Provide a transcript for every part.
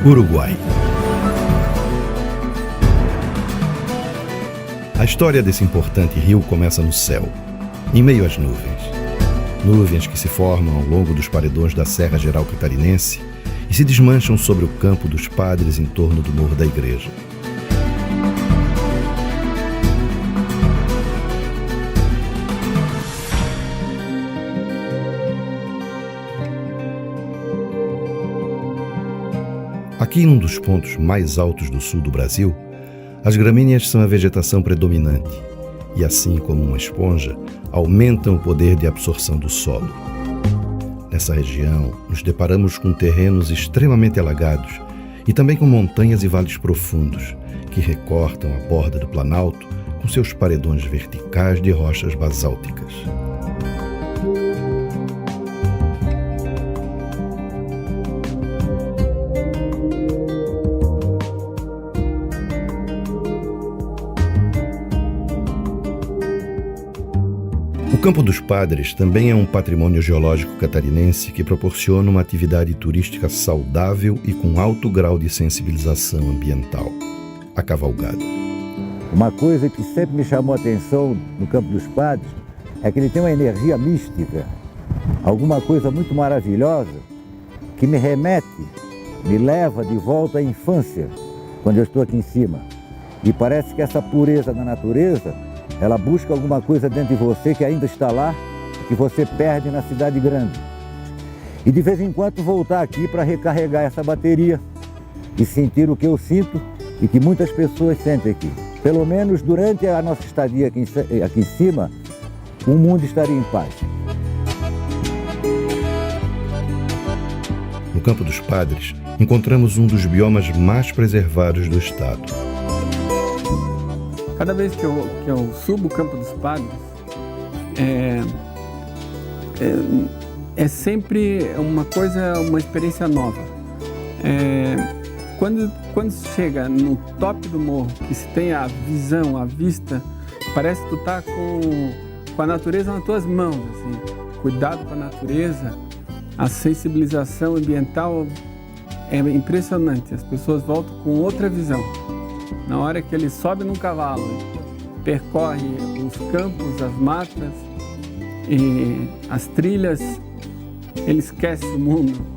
Uruguai. A história desse importante rio começa no céu, em meio às nuvens. Nuvens que se formam ao longo dos paredões da Serra Geral Catarinense e se desmancham sobre o campo dos padres em torno do Morro da Igreja. Aqui, num dos pontos mais altos do sul do Brasil, as gramíneas são a vegetação predominante e, assim como uma esponja, aumentam o poder de absorção do solo. Nessa região, nos deparamos com terrenos extremamente alagados e também com montanhas e vales profundos que recortam a borda do Planalto com seus paredões verticais de rochas basálticas. O Campo dos Padres também é um patrimônio geológico catarinense que proporciona uma atividade turística saudável e com alto grau de sensibilização ambiental: a cavalgada. Uma coisa que sempre me chamou a atenção no Campo dos Padres é que ele tem uma energia mística, alguma coisa muito maravilhosa que me remete, me leva de volta à infância, quando eu estou aqui em cima. E parece que essa pureza da natureza, ela busca alguma coisa dentro de você que ainda está lá, que você perde na cidade grande. E de vez em quando voltar aqui para recarregar essa bateria e sentir o que eu sinto e que muitas pessoas sentem aqui. Pelo menos durante a nossa estadia aqui em cima, o mundo estaria em paz. No Campo dos Padres, encontramos um dos biomas mais preservados do estado. Cada vez que eu subo o Campo dos Padres, é sempre uma experiência nova. Quando chega no top do morro, que se tem a visão, a vista, parece que tu tá com a natureza nas tuas mãos, assim. Cuidado com a natureza, a sensibilização ambiental é impressionante. As pessoas voltam com outra visão. Na hora que ele sobe num cavalo, percorre os campos, as matas e as trilhas, ele esquece o mundo.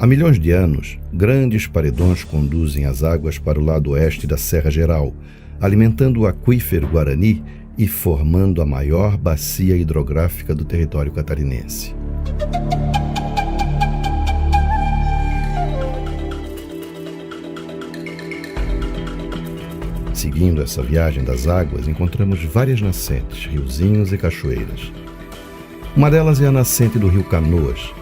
Há milhões de anos, grandes paredões conduzem as águas para o lado oeste da Serra Geral, alimentando o aquífero Guarani e formando a maior bacia hidrográfica do território catarinense. Seguindo essa viagem das águas, encontramos várias nascentes, riozinhos e cachoeiras. Uma delas é a nascente do rio Canoas,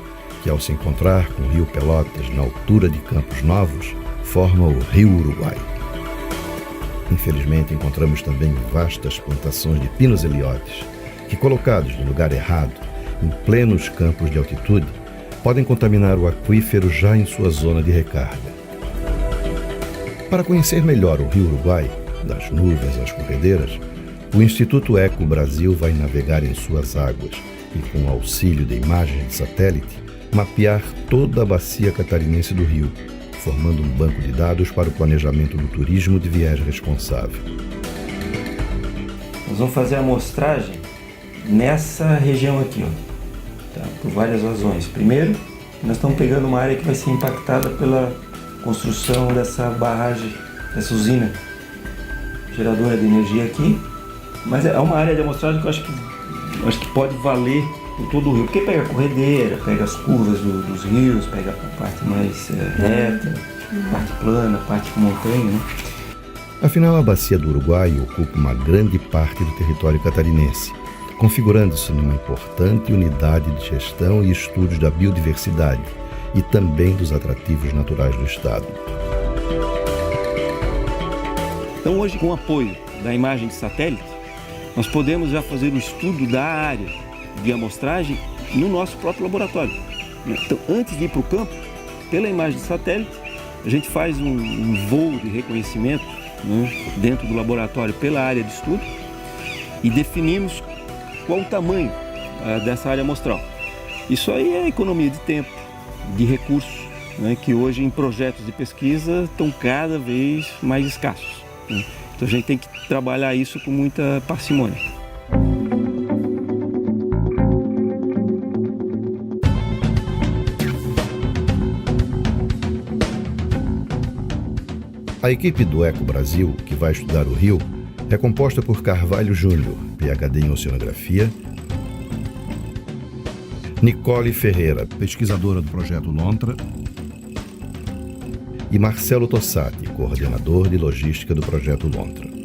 que ao se encontrar com o rio Pelotas na altura de Campos Novos, forma o rio Uruguai. Infelizmente, encontramos também vastas plantações de pinos eliotes, que colocados no lugar errado, em plenos campos de altitude, podem contaminar o aquífero já em sua zona de recarga. Para conhecer melhor o rio Uruguai, das nuvens às corredeiras, o Instituto Eco Brasil vai navegar em suas águas e, com o auxílio de imagens de satélite, mapear toda a bacia catarinense do rio, formando um banco de dados para o planejamento do turismo de viés responsável. Nós vamos fazer a amostragem nessa região aqui, ó, tá? Por várias razões. Primeiro, nós estamos pegando uma área que vai ser impactada pela construção dessa barragem, dessa usina geradora de energia aqui, mas é uma área de amostragem que eu acho que pode valer por todo o rio, porque pega a corredeira, pega as curvas dos rios, pega a parte mais reta, parte plana, parte com montanha, né? Afinal, a bacia do Uruguai ocupa uma grande parte do território catarinense, configurando-se numa importante unidade de gestão e estudos da biodiversidade e também dos atrativos naturais do estado. Então hoje, com o apoio da imagem de satélite, nós podemos já fazer o estudo da área de amostragem no nosso próprio laboratório. Então, antes de ir para o campo, pela imagem de satélite, a gente faz um voo de reconhecimento, né, dentro do laboratório pela área de estudo e definimos qual o tamanho dessa área amostral. Isso aí é economia de tempo, de recursos, né, que hoje em projetos de pesquisa estão cada vez mais escassos, né? Então a gente tem que trabalhar isso com muita parcimônia. A equipe do Eco Brasil, que vai estudar o rio, é composta por Carvalho Júnior, PhD em Oceanografia, Nicole Ferreira, pesquisadora do Projeto Lontra, e Marcelo Tossati, coordenador de logística do Projeto Lontra.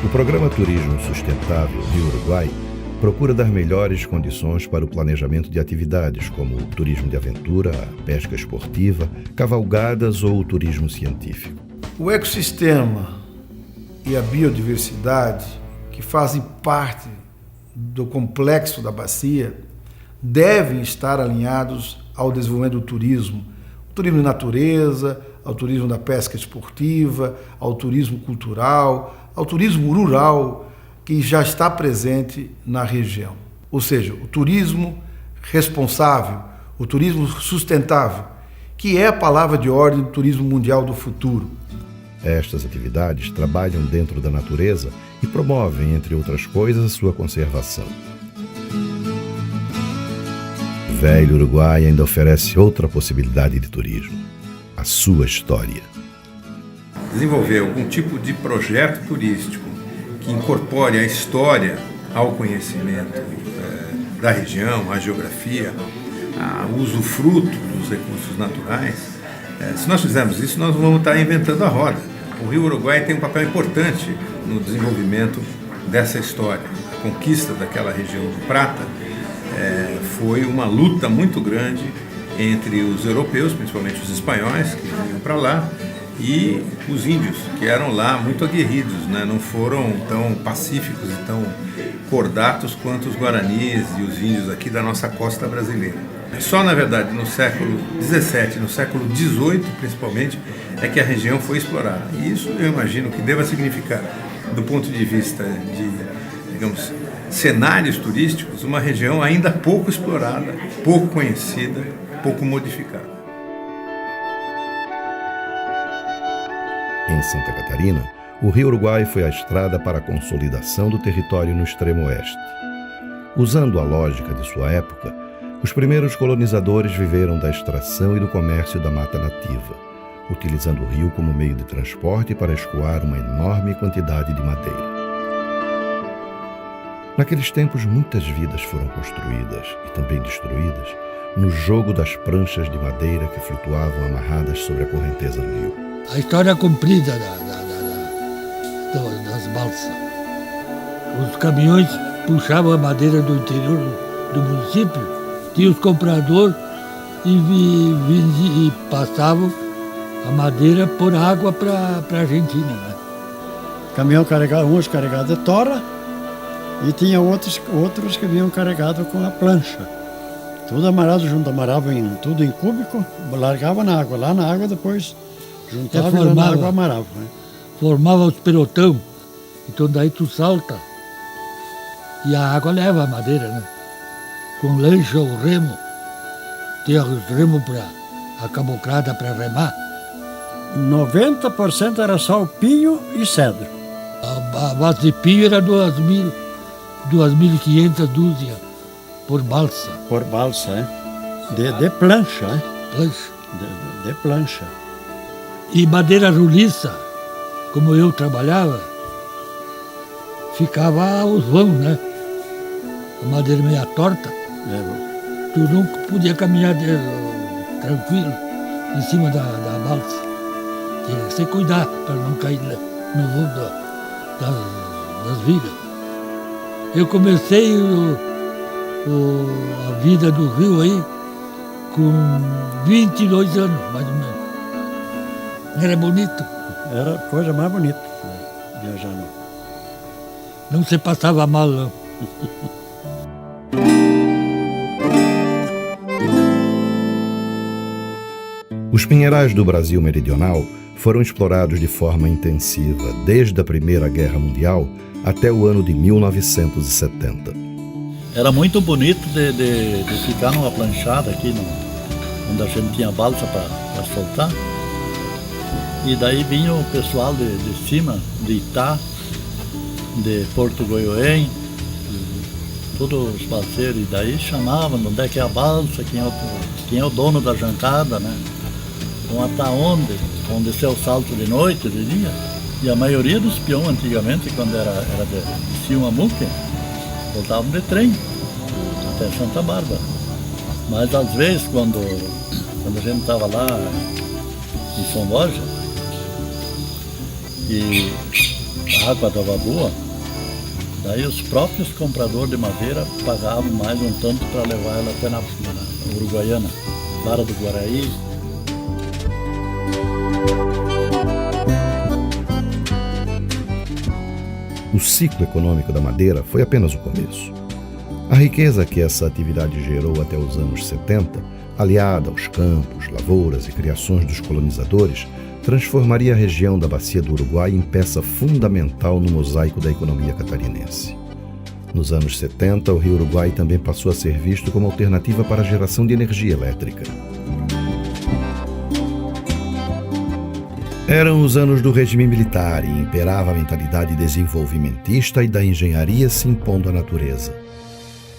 O programa Turismo Sustentável Rio Uruguai procura dar melhores condições para o planejamento de atividades como o turismo de aventura, a pesca esportiva, cavalgadas ou o turismo científico. O ecossistema e a biodiversidade, que fazem parte do complexo da bacia, devem estar alinhados ao desenvolvimento do turismo de natureza, ao turismo da pesca esportiva, ao turismo cultural, ao turismo rural, que já está presente na região. Ou seja, o turismo responsável, o turismo sustentável, que é a palavra de ordem do turismo mundial do futuro. Estas atividades trabalham dentro da natureza e promovem, entre outras coisas, a sua conservação. O velho Uruguai ainda oferece outra possibilidade de turismo: a sua história. Desenvolver algum tipo de projeto turístico que incorpore a história ao conhecimento da região, à geografia, ao usufruto dos recursos naturais. Se nós fizermos isso, nós vamos estar inventando a roda. O Rio Uruguai tem um papel importante no desenvolvimento dessa história. A conquista daquela região do Prata foi uma luta muito grande entre os europeus, principalmente os espanhóis, que vinham para lá, e os índios, que eram lá muito aguerridos, né? Não foram tão pacíficos e tão cordatos quanto os guaranis e os índios aqui da nossa costa brasileira. Só, na verdade, no século XVII, no século XVIII, principalmente, é que a região foi explorada. E isso, eu imagino, que deva significar, do ponto de vista de, digamos, cenários turísticos, uma região ainda pouco explorada, pouco conhecida, pouco modificada. Em Santa Catarina, o Rio Uruguai foi a estrada para a consolidação do território no extremo oeste. Usando a lógica de sua época, os primeiros colonizadores viveram da extração e do comércio da mata nativa, utilizando o rio como meio de transporte para escoar uma enorme quantidade de madeira. Naqueles tempos, muitas vidas foram construídas e também destruídas no jogo das pranchas de madeira que flutuavam amarradas sobre a correnteza do rio. A história comprida das balsas. Os caminhões puxavam a madeira do interior do município, tinha os compradores e passavam a madeira por água para a Argentina, né? Caminhão carregado, uns carregados de tora e tinha outros que vinham carregados com a plancha. Tudo amarrado junto, amarravam tudo em cúbico, largava na água. Lá na água depois juntava e lá na água amarrava. Né? Formava os pelotão, então daí tu salta e a água leva a madeira, né? Com lancha ou remo, tinha os remos para a caboclada para remar. 90% era só o pinho e cedro. A base de pinho era 2.500 dúzias por balsa. Por balsa, é? De plancha, é? Plancha. De plancha. E madeira roliça como eu trabalhava, ficava os vãos, né? A madeira meia torta. Tu não podia caminhar tranquilo em cima da balsa. Tinha que se cuidar para não cair no vão das vigas. Eu comecei a vida do rio aí com 22 anos, mais ou menos. Era bonito. Era a coisa mais bonita, né? Viajando. Não se passava mal, não. Os pinheirais do Brasil meridional foram explorados de forma intensiva desde a Primeira Guerra Mundial até o ano de 1970. Era muito bonito de ficar numa planchada aqui, onde a gente tinha balsa para soltar. E daí vinha o pessoal de cima, de Itá, de Porto Goiôem, todos os parceiros, e daí chamavam onde é que é a balsa, quem é o dono da jangada, né? Vão até onde? Vão descer o salto de noite, de dia. E a maioria dos peões antigamente, quando era de Siumamuque, voltavam de trem até Santa Bárbara. Mas às vezes, quando a gente estava lá em São Borja, e a água estava boa, daí os próprios compradores de madeira pagavam mais um tanto para levar ela até na Uruguaiana, Barra do Guaraí. O ciclo econômico da madeira foi apenas o começo. A riqueza que essa atividade gerou até os anos 70, aliada aos campos, lavouras e criações dos colonizadores, transformaria a região da Bacia do Uruguai em peça fundamental no mosaico da economia catarinense. Nos anos 70, o Rio Uruguai também passou a ser visto como alternativa para a geração de energia elétrica. Eram os anos do regime militar e imperava a mentalidade desenvolvimentista e da engenharia se impondo à natureza.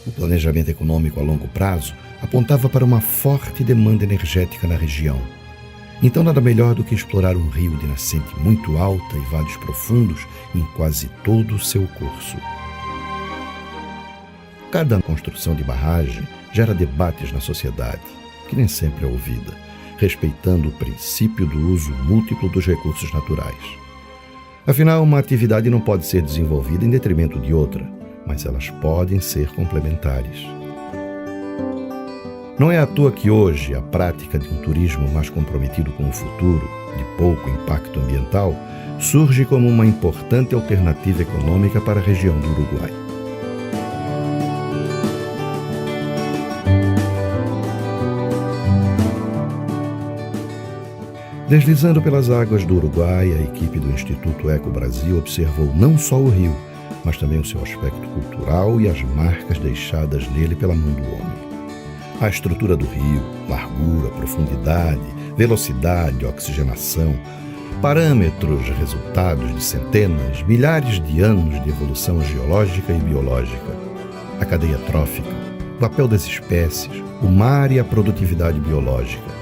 O planejamento econômico a longo prazo apontava para uma forte demanda energética na região. Então nada melhor do que explorar um rio de nascente muito alta e vales profundos em quase todo o seu curso. Cada construção de barragem gera debates na sociedade, que nem sempre é ouvida, respeitando o princípio do uso múltiplo dos recursos naturais. Afinal, uma atividade não pode ser desenvolvida em detrimento de outra, mas elas podem ser complementares. Não é à toa que hoje a prática de um turismo mais comprometido com o futuro, de pouco impacto ambiental, surge como uma importante alternativa econômica para a região do Uruguai. Deslizando pelas águas do Uruguai, a equipe do Instituto Eco Brasil observou não só o rio, mas também o seu aspecto cultural e as marcas deixadas nele pela mão do homem. A estrutura do rio, largura, profundidade, velocidade, oxigenação, parâmetros resultados de centenas, milhares de anos de evolução geológica e biológica. A cadeia trófica, o papel das espécies, o mar e a produtividade biológica.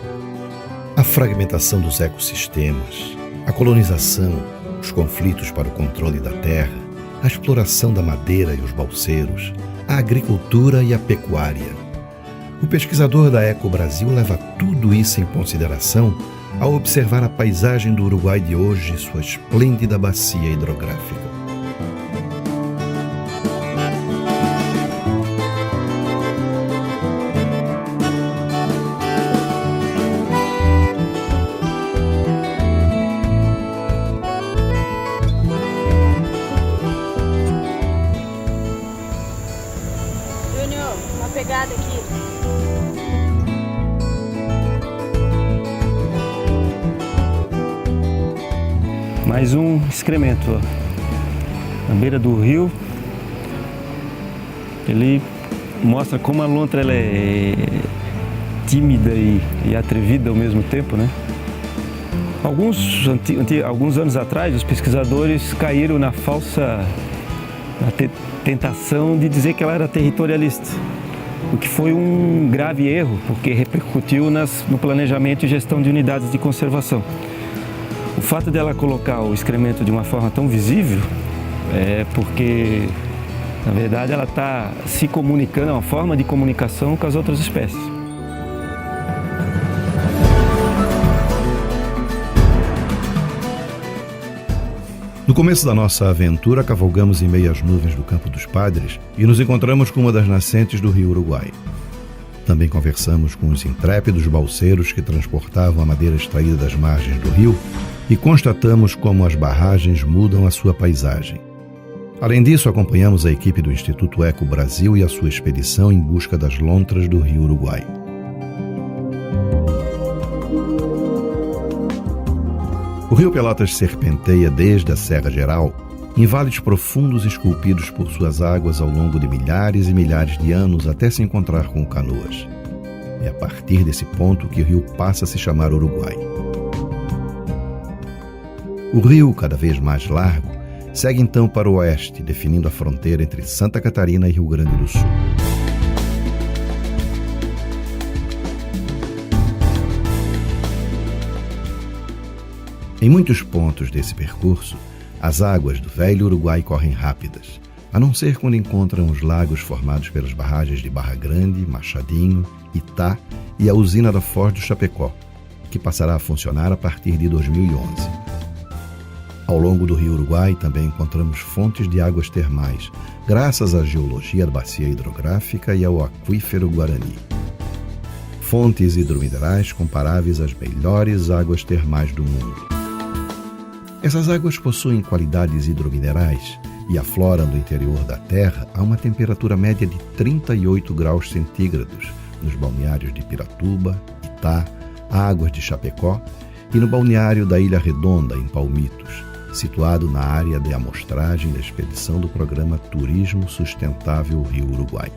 A fragmentação dos ecossistemas, a colonização, os conflitos para o controle da terra, a exploração da madeira e os balseiros, a agricultura e a pecuária. O pesquisador da Eco Brasil leva tudo isso em consideração ao observar a paisagem do Uruguai de hoje e sua esplêndida bacia hidrográfica. Júnior, uma pegada aqui. Mais um excremento, ó. Na beira do rio. Ele mostra como a lontra ela é tímida e atrevida ao mesmo tempo, né? Alguns anos atrás, os pesquisadores caíram na falsa tentação de dizer que ela era territorialista, o que foi um grave erro, porque repercutiu no planejamento e gestão de unidades de conservação. O fato dela colocar o excremento de uma forma tão visível é porque, na verdade, ela está se comunicando, é uma forma de comunicação com as outras espécies. No começo da nossa aventura, cavalgamos em meio às nuvens do Campo dos Padres e nos encontramos com uma das nascentes do rio Uruguai. Também conversamos com os intrépidos balseiros que transportavam a madeira extraída das margens do rio e constatamos como as barragens mudam a sua paisagem. Além disso, acompanhamos a equipe do Instituto Eco Brasil e a sua expedição em busca das lontras do rio Uruguai. O rio Pelotas serpenteia desde a Serra Geral em vales profundos esculpidos por suas águas ao longo de milhares e milhares de anos até se encontrar com Canoas. É a partir desse ponto que o rio passa a se chamar Uruguai. O rio, cada vez mais largo, segue então para o oeste, definindo a fronteira entre Santa Catarina e Rio Grande do Sul. Em muitos pontos desse percurso, as águas do velho Uruguai correm rápidas, a não ser quando encontram os lagos formados pelas barragens de Barra Grande, Machadinho, Itá e a usina da Foz do Chapecó, que passará a funcionar a partir de 2011. Ao longo do rio Uruguai também encontramos fontes de águas termais, graças à geologia da bacia hidrográfica e ao aquífero Guarani. Fontes hidrominerais comparáveis às melhores águas termais do mundo. Essas águas possuem qualidades hidrominerais e afloram do interior da Terra a uma temperatura média de 38 graus centígrados nos balneários de Piratuba, Itá, Águas de Chapecó e no balneário da Ilha Redonda, em Palmitos, situado na área de amostragem da expedição do programa Turismo Sustentável Rio Uruguai.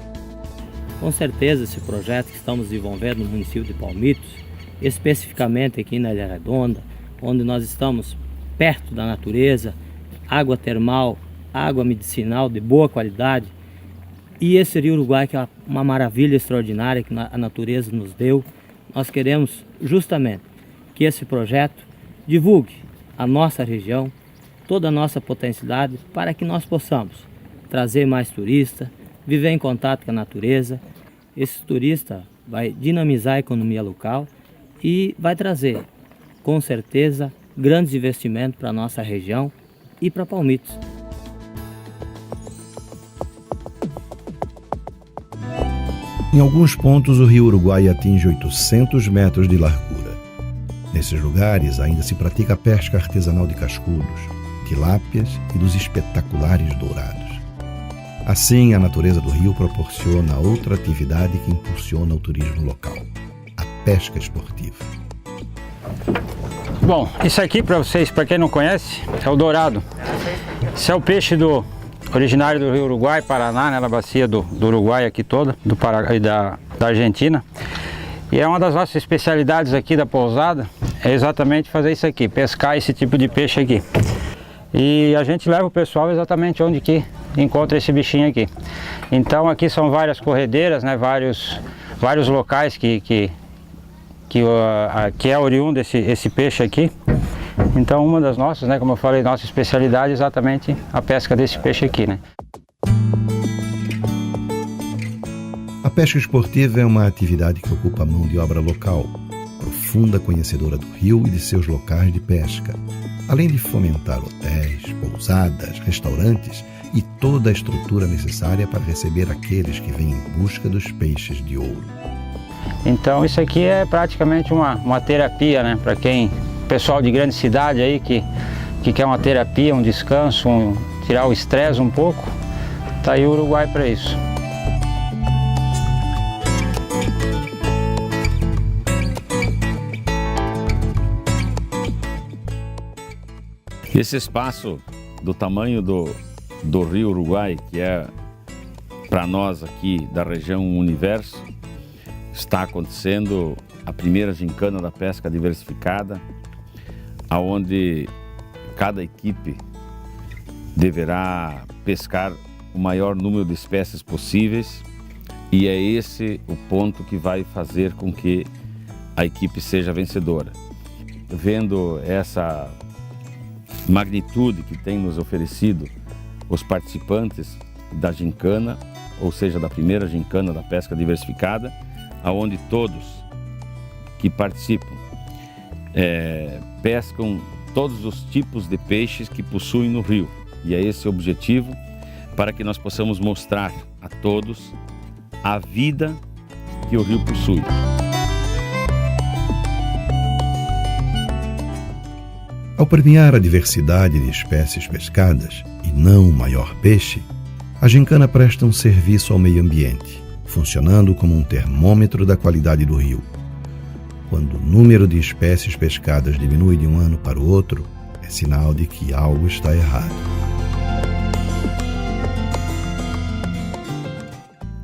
Com certeza, esse projeto que estamos desenvolvendo no município de Palmitos, especificamente aqui na Ilha Redonda, onde nós estamos perto da natureza, água termal, água medicinal de boa qualidade, e esse Rio Uruguai, que é uma maravilha extraordinária que a natureza nos deu, nós queremos justamente que esse projeto divulgue a nossa região, toda a nossa potencialidade, para que nós possamos trazer mais turistas, viver em contato com a natureza. Esse turista vai dinamizar a economia local e vai trazer, com certeza, grandes investimentos para a nossa região e para Palmitos. Em alguns pontos, o rio Uruguai atinge 800 metros de largura. Nesses lugares, ainda se pratica a pesca artesanal de cascudos, tilápias e dos espetaculares dourados. Assim, a natureza do rio proporciona outra atividade que impulsiona o turismo local, a pesca esportiva. Bom, isso aqui para vocês, para quem não conhece, é o dourado. Esse é o peixe originário do Rio Uruguai, Paraná, né, na bacia do Uruguai aqui toda, do Paraná e da Argentina. E é uma das nossas especialidades aqui da pousada, é exatamente fazer isso aqui, pescar esse tipo de peixe aqui. E a gente leva o pessoal exatamente onde que encontra esse bichinho aqui. Então aqui são várias corredeiras, né, vários locais que é oriundo esse peixe aqui. Então uma das nossas, né, como eu falei, nossa especialidade é exatamente a pesca desse peixe aqui, né. A pesca esportiva é uma atividade que ocupa a mão de obra local, profunda conhecedora do rio e de seus locais de pesca, além de fomentar hotéis, pousadas, restaurantes e toda a estrutura necessária para receber aqueles que vêm em busca dos peixes de ouro. Então isso aqui é praticamente uma terapia, né, para pessoal de grande cidade aí que quer uma terapia, um descanso, tirar o estresse um pouco, tá aí o Uruguai para isso. Esse espaço do tamanho do Rio Uruguai, que é para nós aqui da região Universo, está acontecendo a primeira gincana da pesca diversificada, aonde cada equipe deverá pescar o maior número de espécies possíveis, e é esse o ponto que vai fazer com que a equipe seja vencedora. Vendo essa magnitude que tem nos oferecido os participantes da gincana, ou seja, da primeira gincana da pesca diversificada, aonde todos que participam pescam todos os tipos de peixes que possuem no rio. E é esse o objetivo, para que nós possamos mostrar a todos a vida que o rio possui. Ao premiar a diversidade de espécies pescadas e não o maior peixe, a gincana presta um serviço ao meio ambiente, funcionando como um termômetro da qualidade do rio. Quando o número de espécies pescadas diminui de um ano para o outro, é sinal de que algo está errado.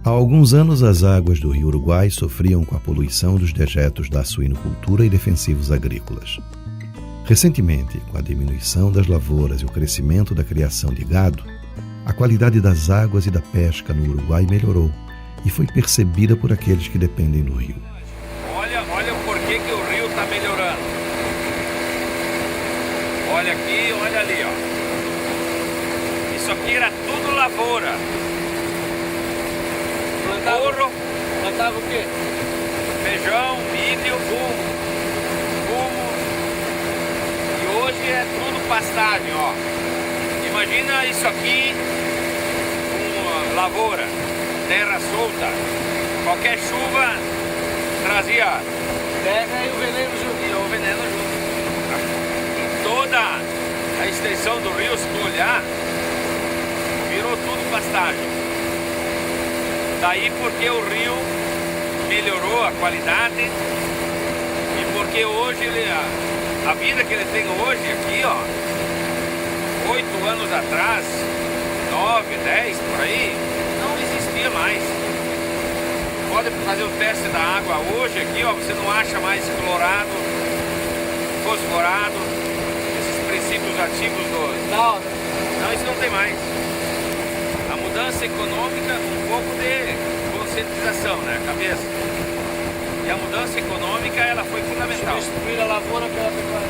Há alguns anos, as águas do rio Uruguai sofriam com a poluição dos dejetos da suinocultura e defensivos agrícolas. Recentemente, com a diminuição das lavouras e o crescimento da criação de gado, a qualidade das águas e da pesca no Uruguai melhorou e foi percebida por aqueles que dependem do rio. Olha o porquê que o rio está melhorando. Olha aqui, olha ali, ó. Isso aqui era tudo lavoura. Plantava o quê? Feijão, milho, fumo. E hoje é tudo pastagem, ó. Imagina isso aqui, uma lavoura, terra solta. Qualquer chuva trazia terra e o veneno junto. Toda a extensão do rio, se tu olhar, virou tudo pastagem. Daí porque o rio melhorou a qualidade e porque hoje a vida que ele tem hoje aqui, ó, 8 anos atrás, 9, 10 por aí, não existia mais. Pode fazer o teste da água hoje aqui, ó, você não acha mais clorado, fosforado, esses princípios ativos do... Não, isso não tem mais. A mudança econômica, um pouco de conscientização, né, cabeça. E a mudança econômica, ela foi fundamental. Substituir a lavoura pela pecuária.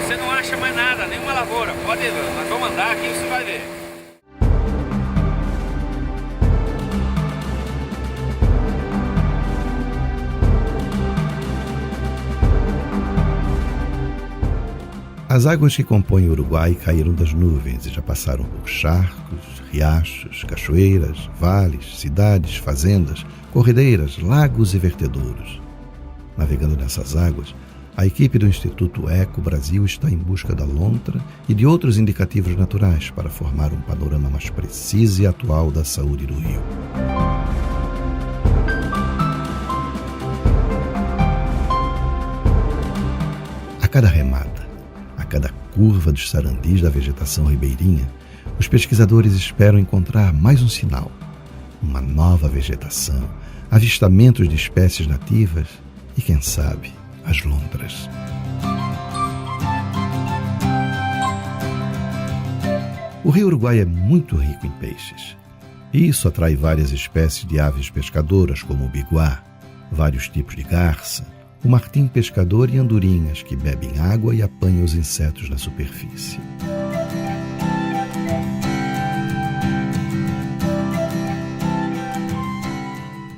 Você não acha mais nada, nenhuma lavoura. Nós vamos andar aqui e você vai ver. As águas que compõem o Uruguai caíram das nuvens e já passaram por charcos, riachos, cachoeiras, vales, cidades, fazendas, corredeiras, lagos e vertedouros. Navegando nessas águas, a equipe do Instituto Eco Brasil está em busca da lontra e de outros indicativos naturais para formar um panorama mais preciso e atual da saúde do rio. A cada remada, a cada curva dos sarandis da vegetação ribeirinha, os pesquisadores esperam encontrar mais um sinal, uma nova vegetação, avistamentos de espécies nativas e, quem sabe, as lontras. O rio Uruguai é muito rico em peixes. E isso atrai várias espécies de aves pescadoras, como o biguá, vários tipos de garça, o martim pescador e andorinhas que bebem água e apanham os insetos na superfície.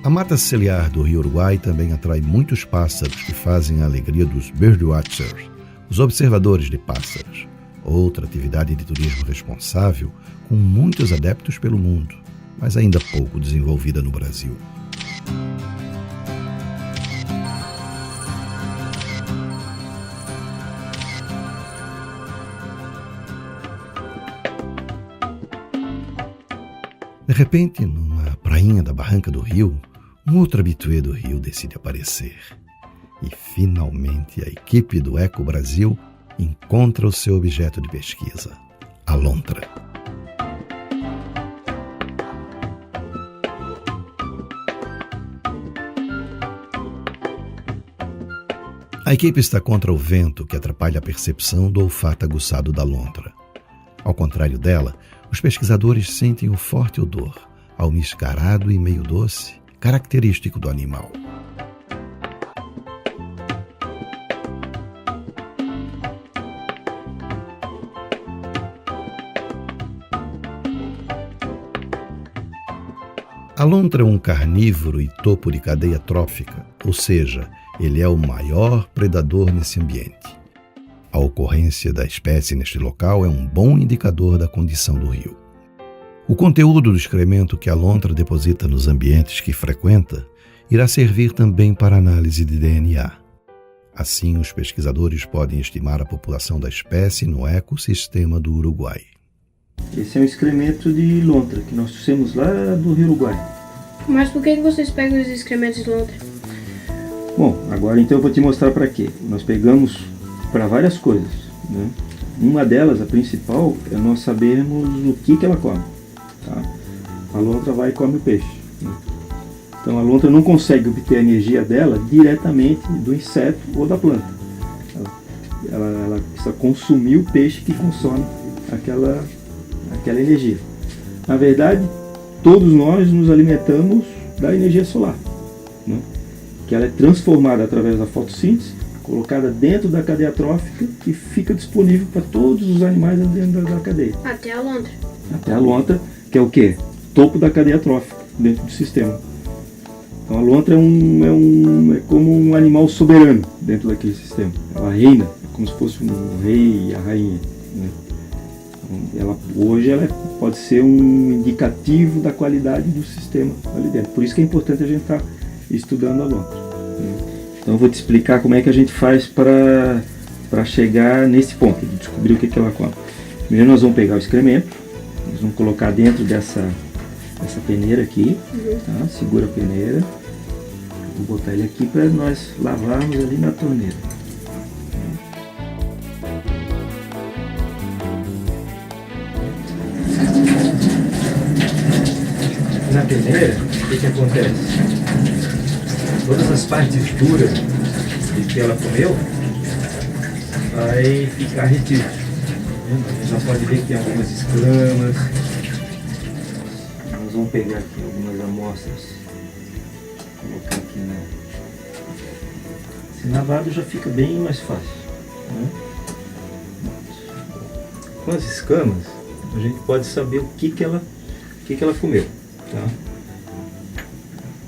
A mata ciliar do rio Uruguai também atrai muitos pássaros que fazem a alegria dos birdwatchers, os observadores de pássaros, outra atividade de turismo responsável com muitos adeptos pelo mundo, mas ainda pouco desenvolvida no Brasil. De repente, numa prainha da barranca do rio, um outro habitué do rio decide aparecer. E, finalmente, a equipe do Eco Brasil encontra o seu objeto de pesquisa, a lontra. A equipe está contra o vento que atrapalha a percepção do olfato aguçado da lontra. Ao contrário dela, os pesquisadores sentem o forte odor, almiscarado e meio doce, característico do animal. A lontra é um carnívoro e topo de cadeia trófica, ou seja, ele é o maior predador nesse ambiente. A ocorrência da espécie neste local é um bom indicador da condição do rio. O conteúdo do excremento que a lontra deposita nos ambientes que frequenta irá servir também para análise de DNA. Assim, os pesquisadores podem estimar a população da espécie no ecossistema do Uruguai. Esse é um excremento de lontra que nós trouxemos lá do Rio Uruguai. Mas por que vocês pegam os excrementos de lontra? Bom, agora então eu vou te mostrar para quê. Nós pegamos para várias coisas, né? Uma delas, a principal, é nós sabermos o que ela come. Tá? A lontra vai e come o peixe, né? Então a lontra não consegue obter a energia dela diretamente do inseto ou da planta. Ela precisa consumir o peixe que consome aquela energia. Na verdade, todos nós nos alimentamos da energia solar, né? Que ela é transformada através da fotossíntese, colocada dentro da cadeia trófica e fica disponível para todos os animais dentro da cadeia. Até a lontra. Até a lontra, que é o quê? Topo da cadeia trófica dentro do sistema. Então a lontra é como um animal soberano dentro daquele sistema. Ela reina, é como se fosse um rei e a rainha, né? Hoje ela pode ser um indicativo da qualidade do sistema ali dentro. Por isso que é importante a gente estar estudando a lontra, né? Então eu vou te explicar como é que a gente faz para chegar nesse ponto, de descobrir o que ela come. Primeiro nós vamos pegar o excremento, nós vamos colocar dentro dessa peneira aqui, tá? Segura a peneira, vou botar ele aqui para nós lavarmos ali na torneira. Na peneira, o que acontece? Todas as partes duras que ela comeu vai ficar retido. A gente já pode ver que tem algumas escamas. Nós vamos pegar aqui algumas amostras, colocar aqui, né? Esse lavado já fica bem mais fácil, né? Com as escamas, a gente pode saber o que ela comeu. Tá?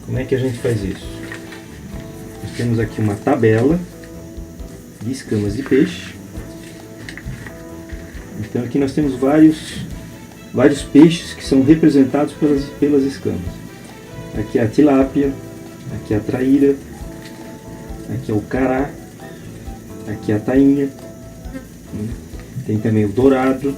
Como é que a gente faz isso? Nós temos aqui uma tabela de escamas de peixe. Então aqui nós temos vários peixes que são representados pelas escamas. Aqui é a tilápia, aqui é a traíra, aqui é o cará, aqui é a tainha. Tem também o dourado,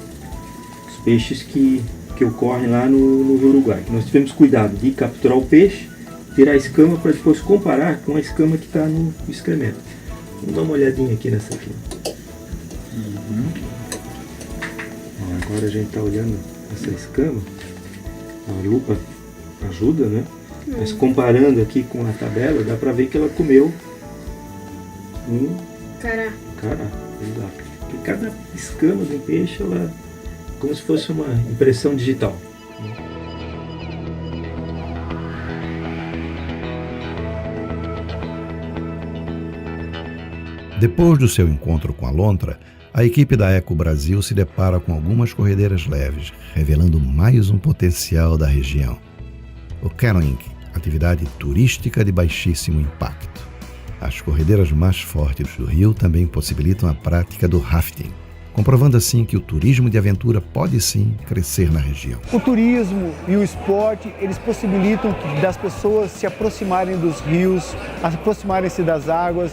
os peixes que ocorrem lá no Rio Uruguai. Nós tivemos cuidado de capturar o peixe, tirar a escama para depois comparar com a escama que está no excremento. Vamos dar uma olhadinha aqui nessa aqui. Agora a gente está olhando essa escama, a lupa ajuda, né? Mas comparando aqui com a tabela, dá para ver que ela comeu um cará. Exato. Porque cada escama do peixe, ela como se fosse uma impressão digital. Depois do seu encontro com a lontra, a equipe da Eco Brasil se depara com algumas corredeiras leves, revelando mais um potencial da região. O canoeing, atividade turística de baixíssimo impacto. As corredeiras mais fortes do rio também possibilitam a prática do rafting, comprovando assim que o turismo de aventura pode sim crescer na região. O turismo e o esporte, eles possibilitam das pessoas se aproximarem dos rios, aproximarem-se das águas,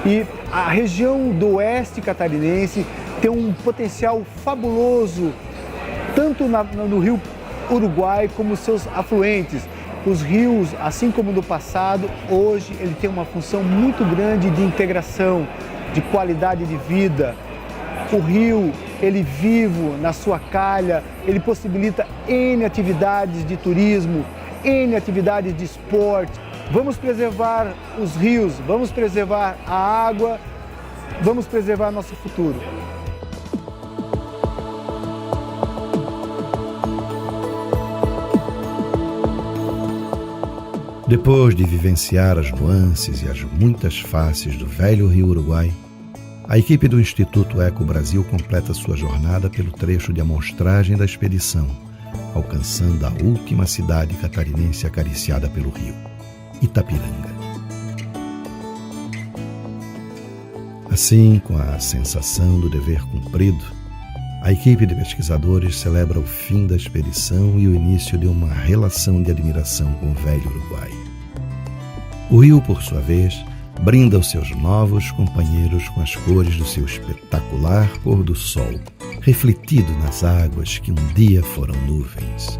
e a região do oeste catarinense tem um potencial fabuloso, tanto no rio Uruguai como seus afluentes. Os rios, assim como no passado, hoje ele tem uma função muito grande de integração, de qualidade de vida. O rio, ele vivo na sua calha, ele possibilita N atividades de turismo, N atividades de esporte. Vamos preservar os rios, vamos preservar a água, vamos preservar nosso futuro. Depois de vivenciar as nuances e as muitas faces do velho Rio Uruguai, a equipe do Instituto Eco Brasil completa sua jornada pelo trecho de amostragem da expedição, alcançando a última cidade catarinense acariciada pelo rio, Itapiranga. Assim, com a sensação do dever cumprido, a equipe de pesquisadores celebra o fim da expedição e o início de uma relação de admiração com o velho Uruguai. O rio, por sua vez, brinda os seus novos companheiros com as cores do seu espetacular pôr do sol, refletido nas águas que um dia foram nuvens.